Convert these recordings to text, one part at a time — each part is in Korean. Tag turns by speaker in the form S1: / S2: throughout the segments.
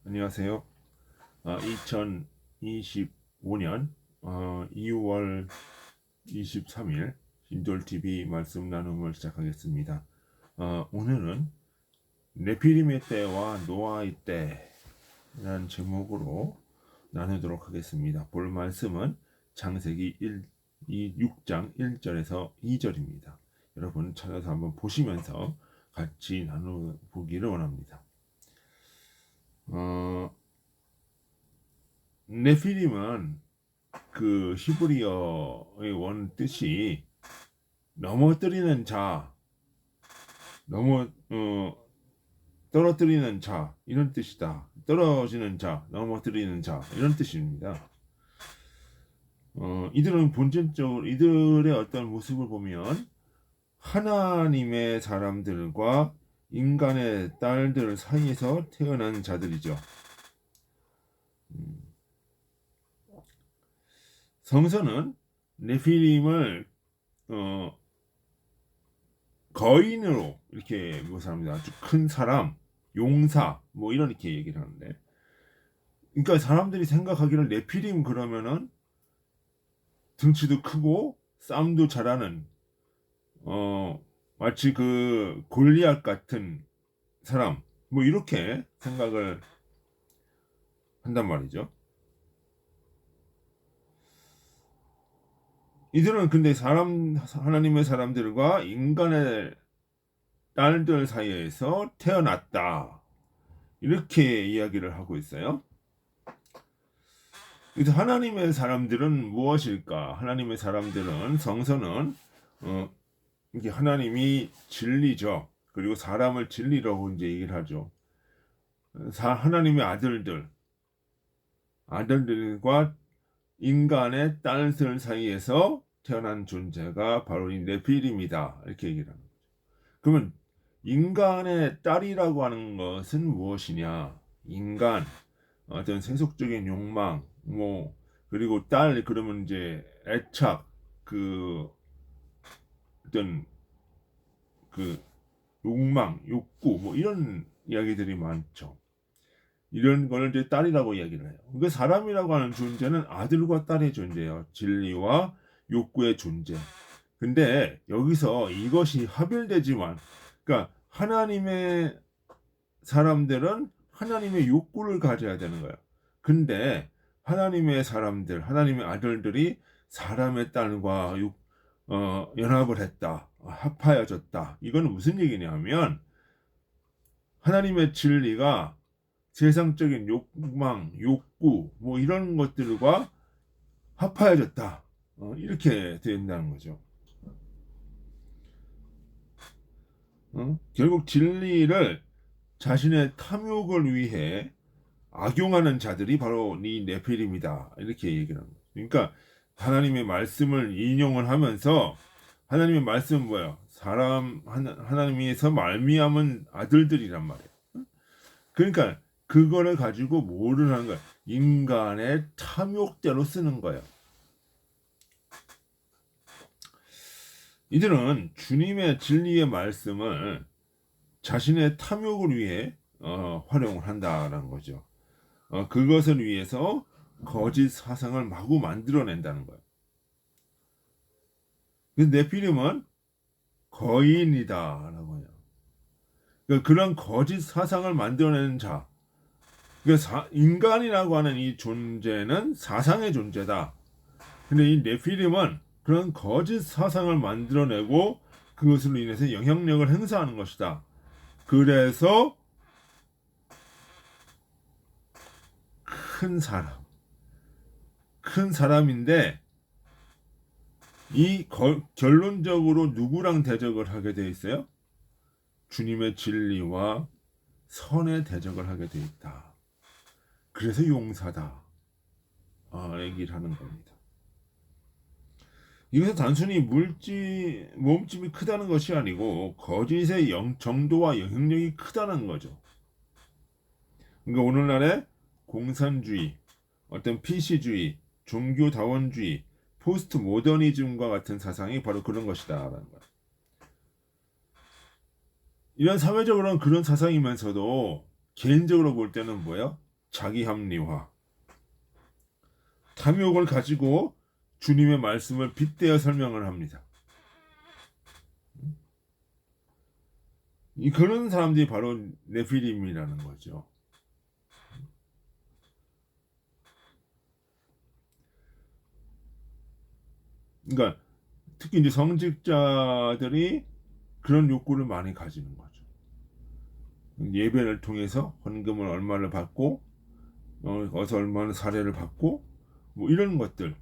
S1: 안녕하세요. 2025년 2월 23일 인돌TV 말씀 나눔을 시작하겠습니다. 오늘은 네피림의 때와 노아의 때라는 제목으로 나누도록 하겠습니다. 볼 말씀은 창세기 6장 1절에서 2절입니다. 여러분 찾아서 한번 보시면서 같이 나눠보기를 원합니다. 네피림은 그 히브리어의 원 뜻이 넘어뜨리는 자, 떨어뜨리는 자 이런 뜻이다. 떨어지는 자, 넘어뜨리는 자 이런 뜻입니다. 이들은 본질적으로 이들의 어떤 모습을 보면 하나님의 사람들과 인간의 딸들 사이에서 태어난 자들이죠. 성서는 네피림을 거인으로 이렇게 묘사합니다. 아주 큰 사람, 용사 뭐 이렇게 얘기를 하는데, 그러니까 사람들이 생각하기를 네피림 그러면은 등치도 크고 싸움도 잘하는 마치 그 골리앗 같은 사람 뭐 이렇게 생각을 한단 말이죠. 이들은 근데 하나님의 사람들과 인간의 딸들 사이에서 태어났다. 이렇게 이야기를 하고 있어요. 그래서 하나님의 사람들은 무엇일까? 하나님의 사람들은 성서는 이게 하나님이 진리죠. 그리고 사람을 진리라고 이제 얘기를 하죠. 하나님의 아들들과 인간의 딸들 사이에서 태어난 존재가 바로 이 네피림이다. 이렇게 얘기를 합니다. 그러면 인간의 딸이라고 하는 것은 무엇이냐? 인간, 어떤 세속적인 욕망, 뭐 그리고 딸 그러면 이제 애착, 그 어떤 그 욕망, 욕구, 뭐 이런 이야기들이 많죠. 이런 걸 이제 딸이라고 이야기를 해요. 그 사람이라고 하는 존재는 아들과 딸의 존재예요. 진리와 욕구의 존재. 근데 여기서 이것이 합일되지만, 그러니까 하나님의 사람들은 하나님의 욕구를 가져야 되는 거예요. 근데 하나님의 사람들, 하나님의 아들들이 사람의 딸과 연합을 했다, 합하여졌다. 이거는 무슨 얘기냐면 하나님의 진리가 세상적인 욕망, 욕구, 뭐 이런 것들과 합하여졌다. 이렇게 된다는 거죠. 결국 진리를 자신의 탐욕을 위해 악용하는 자들이 바로 이 네피림이다. 이렇게 얘기를 합니다. 그러니까 하나님의 말씀을 인용을 하면서 하나님의 말씀은 뭐야? 하나님에서 말미암은 아들들이란 말이에요. 그러니까 그거를 가지고 뭐를 하는 거야? 인간의 탐욕대로 쓰는 거예요. 이들은 주님의 진리의 말씀을 자신의 탐욕을 위해 활용을 한다는 거죠. 그것을 위해서 거짓 사상을 마구 만들어낸다는 거예요. 그래서 네피림은 거인이다라고 해요. 그러니까 그런 거짓 사상을 만들어내는 자, 그러니까 인간이라고 하는 이 존재는 사상의 존재다. 근데 이 네피림은 그런 거짓 사상을 만들어내고 그것으로 인해서 영향력을 행사하는 것이다. 그래서 큰 사람인데 결론적으로 누구랑 대적을 하게 돼 있어요? 주님의 진리와 선의 대적을 하게 돼 있다. 그래서 용사다. 얘기를 하는 겁니다. 이것은 단순히 몸집이 크다는 것이 아니고 거짓의 정도와 영향력이 크다는 거죠. 그러니까 오늘날의 공산주의, 어떤 PC주의, 종교다원주의, 포스트 모더니즘과 같은 사상이 바로 그런 것이다라는 거예요. 이런 사회적으로는 그런 사상이면서도 개인적으로 볼 때는 뭐야? 자기 합리화. 탐욕을 가지고 주님의 말씀을 빗대어 설명을 합니다. 그런 사람들이 바로 네피림이라는 거죠. 그러니까 특히 이제 성직자들이 그런 욕구를 많이 가지는 거죠. 예배를 통해서 헌금을 얼마를 받고 어서 얼마나 사례를 받고 뭐 이런 것들.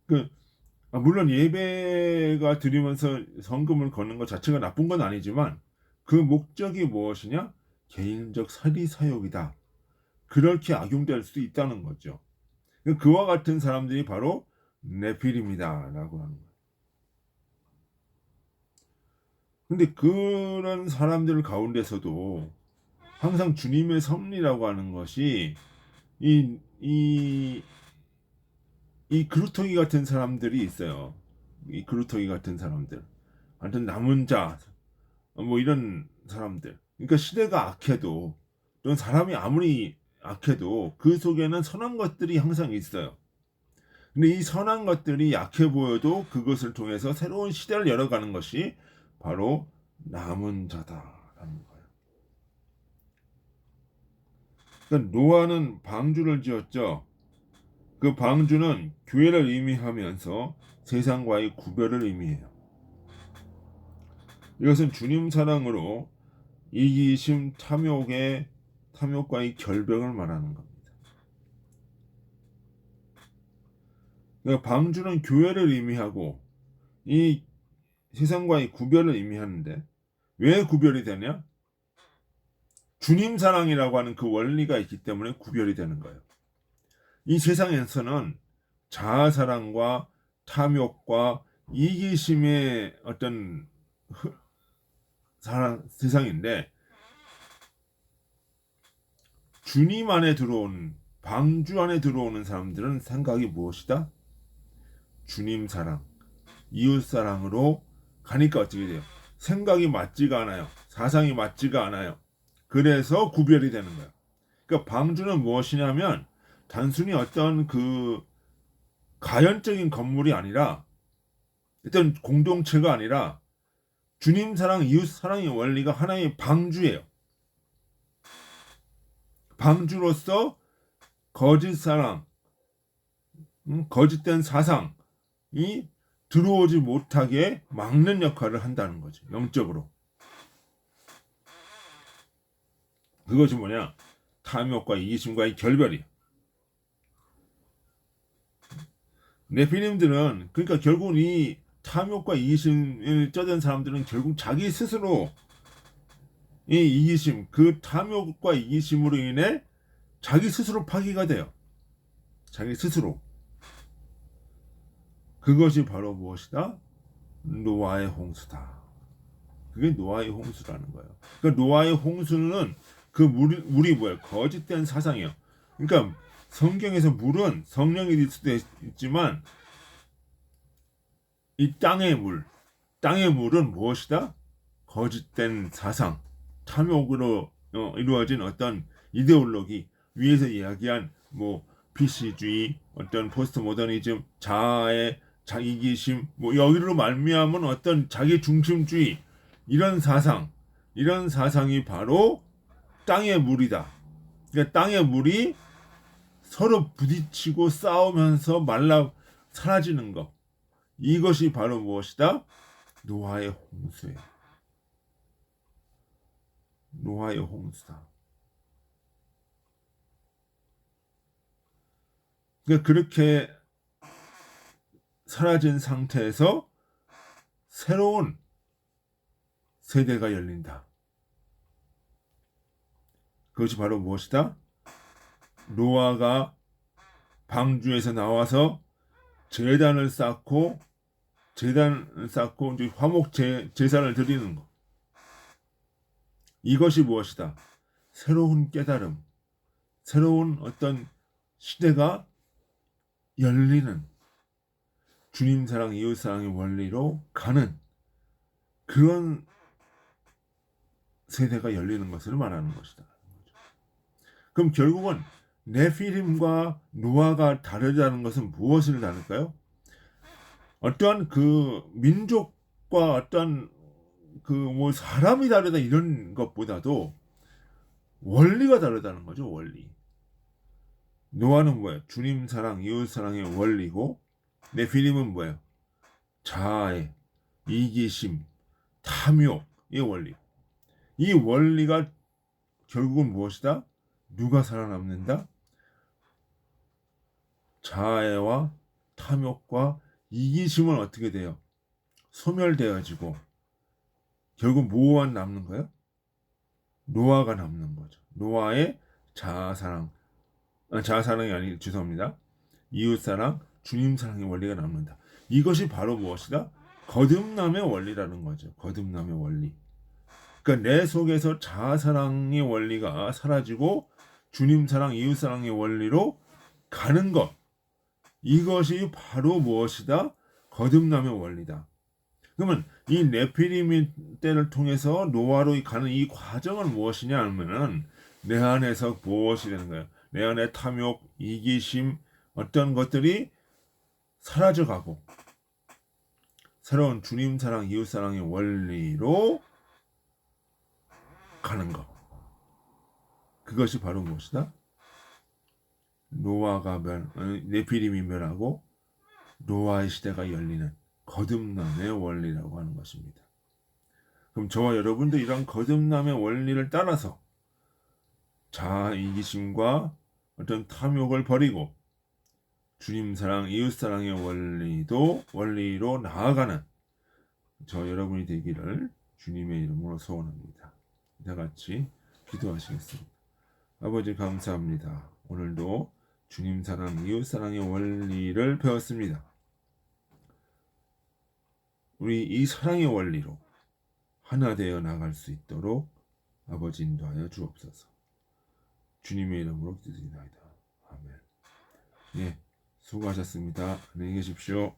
S1: 그 물론 예배가 드리면서 헌금을 거는 것 자체가 나쁜 건 아니지만 그 목적이 무엇이냐? 개인적 사리 사욕이다. 그렇게 악용될 수 있다는 거죠. 그와 같은 사람들이 바로 네필입니다라고 하는 거예요. 근데 그런 사람들 가운데서도 항상 주님의 섭리라고 하는 것이 이, 이, 이 그루터기 같은 사람들이 있어요. 이 그루터기 같은 사람들. 하여튼 남은 자, 뭐 이런 사람들. 그러니까 시대가 악해도, 또는 사람이 아무리 악해도 그 속에는 선한 것들이 항상 있어요. 근데 이 선한 것들이 약해 보여도 그것을 통해서 새로운 시대를 열어가는 것이 바로 남은 자다라는 거예요. 그러니까 노아는 방주를 지었죠. 그 방주는 교회를 의미하면서 세상과의 구별을 의미해요. 이것은 주님 사랑으로 이기심 탐욕과의 결벽을 말하는 겁니다. 그러니까 방주는 교회를 의미하고 이 세상과의 구별을 의미하는데 왜 구별이 되냐? 주님 사랑이라고 하는 그 원리가 있기 때문에 구별이 되는 거예요. 이 세상에서는 자아 사랑과 탐욕과 이기심의 어떤 세상인데 주님 안에 들어온 방주 안에 들어오는 사람들은 생각이 무엇이다? 주님 사랑, 이웃 사랑으로 가니까 어떻게 돼요? 생각이 맞지가 않아요. 사상이 맞지가 않아요. 그래서 구별이 되는 거예요. 그러니까 방주는 무엇이냐면 단순히 어떤 그 가연적인 건물이 아니라 어떤 공동체가 아니라 주님 사랑, 이웃 사랑의 원리가 하나의 방주예요. 방주로서 거짓 사랑, 거짓된 사상이 들어오지 못하게 막는 역할을 한다는 거죠. 영적으로. 그것이 뭐냐? 탐욕과 이기심과의 결별이에요. 네피림들은 그러니까 결국 이 탐욕과 이기심을 쩌던 사람들은 결국 자기 스스로 이 이기심, 그 탐욕과 이기심으로 인해 자기 스스로 파괴가 돼요. 자기 스스로. 그것이 바로 무엇이다? 노아의 홍수다. 그게 노아의 홍수라는 거예요. 그러니까 노아의 홍수는 그 물이 뭐예요? 거짓된 사상이에요. 그러니까 성경에서 물은 성령이 될 수도 있지만 이 땅의 물은 무엇이다? 거짓된 사상, 탐욕으로 이루어진 어떤 이데올로기, 위에서 이야기한 뭐 PC주의, 어떤 포스트 모더니즘, 자아의 자기기심, 뭐 여기로 말미암은 어떤 자기 중심주의, 이런 사상이 바로 땅의 물이다. 그러니까 땅의 물이 서로 부딪히고 싸우면서 말라 사라지는 것. 이것이 바로 무엇이다? 노아의 홍수예요. 노아의 홍수다. 그러니까 그렇게 사라진 상태에서 새로운 세대가 열린다. 그것이 바로 무엇이다? 노아가 방주에서 나와서 제단을 쌓고 이제 화목 제사를 드리는 것. 이것이 무엇이다? 새로운 깨달음, 새로운 어떤 시대가 열리는 주님 사랑, 이웃 사랑의 원리로 가는 그런 세대가 열리는 것을 말하는 것이다. 그럼 결국은 네피림과 노아가 다르다는 것은 무엇을 다를까요? 어떠한 그 민족과 어떠한 그 뭐 사람이 다르다 이런 것보다도 원리가 다르다는 거죠. 원리. 노아는 뭐예요? 주님 사랑, 이웃 사랑의 원리고, 네피림은 뭐예요? 자아의 이기심, 탐욕의 원리. 이 원리가 결국은 무엇이다? 누가 살아남는다? 자아와 탐욕과 이기심은 어떻게 돼요? 소멸되어지고 결국 뭐만 남는 거예요? 노아가 남는 거죠. 노아의 자아사랑, 자아사랑이 아니 죄송합니다. 이웃사랑, 주님사랑의 원리가 남는다. 이것이 바로 무엇이다? 거듭남의 원리라는 거죠. 거듭남의 원리. 그러니까 내 속에서 자아사랑의 원리가 사라지고 주님사랑, 이웃사랑의 원리로 가는 것. 이것이 바로 무엇이다? 거듭남의 원리다. 그러면 이 네피림 때를 통해서 노아로 가는 이 과정은 무엇이냐 하면은 내 안에서 무엇이 되는 거예요? 내 안에 탐욕, 이기심, 어떤 것들이 사라져가고 새로운 주님 사랑, 이웃 사랑의 원리로 가는 것. 그것이 바로 무엇이다? 네피림이 멸하고 노아의 시대가 열리는 거듭남의 원리라고 하는 것입니다. 그럼 저와 여러분도 이런 거듭남의 원리를 따라서 자아 이기심과 어떤 탐욕을 버리고 주님 사랑, 이웃 사랑의 원리로 나아가는 저 여러분이 되기를 주님의 이름으로 소원합니다. 다 같이 기도하시겠습니다. 아버지 감사합니다. 오늘도 주님 사랑, 이웃 사랑의 원리를 배웠습니다. 우리 이 사랑의 원리로 하나 되어 나갈 수 있도록 아버지 인도하여 주옵소서. 주님의 이름으로 기도드리나이다. 아멘. 예, 수고하셨습니다. 안녕히 계십시오.